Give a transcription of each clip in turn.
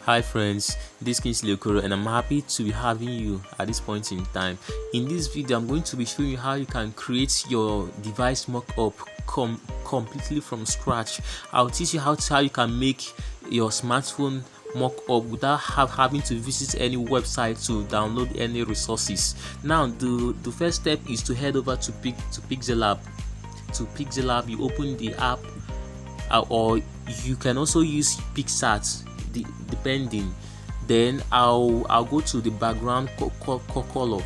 Hi friends, this is Kingsley Okoro and I'm happy to be having you at this point in time. In this video, I'm going to be showing you how you can create your device mock-up completely from scratch. I'll teach you how you can make your smartphone mock-up without having to visit any website to download any resources. Now, the first step is to head over to Pixellab. To Pixellab, you open the app, or you can also use PicsArt, depending. Then I'll go to the background color.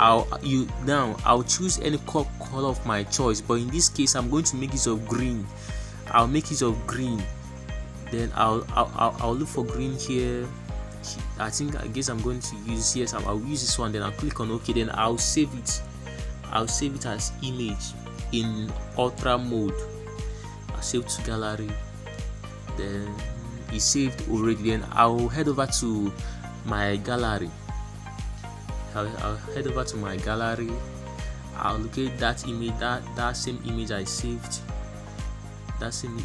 I'll choose any color of my choice, but in this case I'm going to make use of green. I'll make use of green. Then I'll look for green here. I guess I'm going to use, yes, I'll use this one. Then I'll click on OK. Then I'll save it as image in ultra mode. I'll save to gallery. Then it's saved already. Then I'll head over to my gallery. I'll head over to my gallery. I'll locate that image, that same image I saved. That same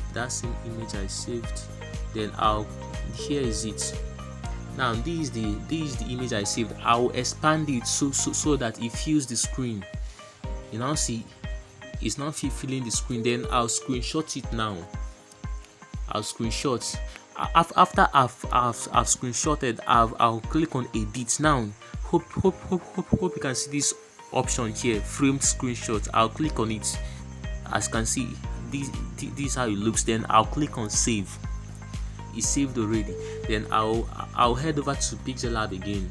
image I saved. Then here is it. Now this is the image I saved. I'll expand it so that it fills the screen. You now see it's not filling the screen. Then I'll screenshot it now. I'll screenshot. After I've screenshotted, I'll click on edit. Now hope you can see this option here, framed screenshot. I'll click on it. As you can see, this is how it looks. Then I'll click on save. It's saved already. Then I'll head over to Pixellab again.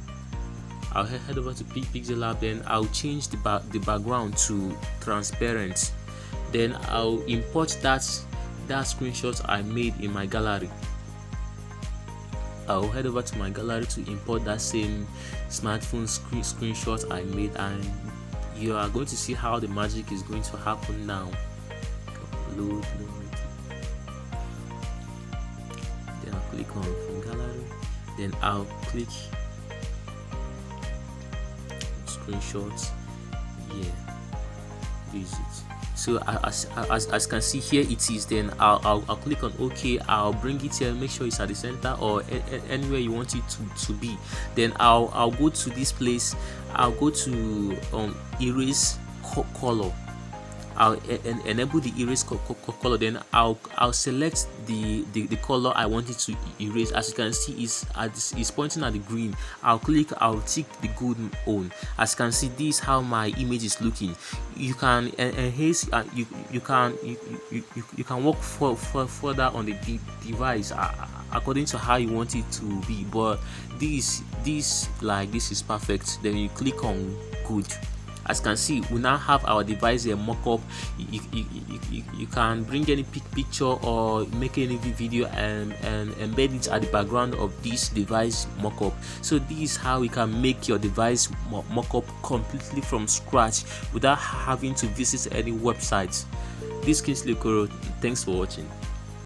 I'll head over to Pixellab. Then I'll change the background to transparent. Then I'll import that screenshot I made in my gallery. I'll head over to my gallery to import that same smartphone screenshot I made, and you are going to see how the magic is going to happen now. Load. Then I'll click on from gallery. Then I'll click screenshots. Yeah, this is it. So as you can see, here it is. Then I'll click on OK. I'll bring it here, make sure it's at the center or anywhere you want it to be. Then I'll go to this place. I'll go to erase color. I'll enable the erase color. Then I'll select the color I wanted to erase. As you can see, it's pointing at the green. I'll tick the good on. As you can see, this is how my image is looking. You can enhance. You can work further on the device according to how you want it to be. But this is perfect. Then you click on good. As you can see, we now have our device here mock-up. You can bring any picture or make any video and embed it at the background of this device mock-up. So this is how we can make your device mock-up completely from scratch without having to visit any websites. This is Kingsley Okoro. Thanks for watching.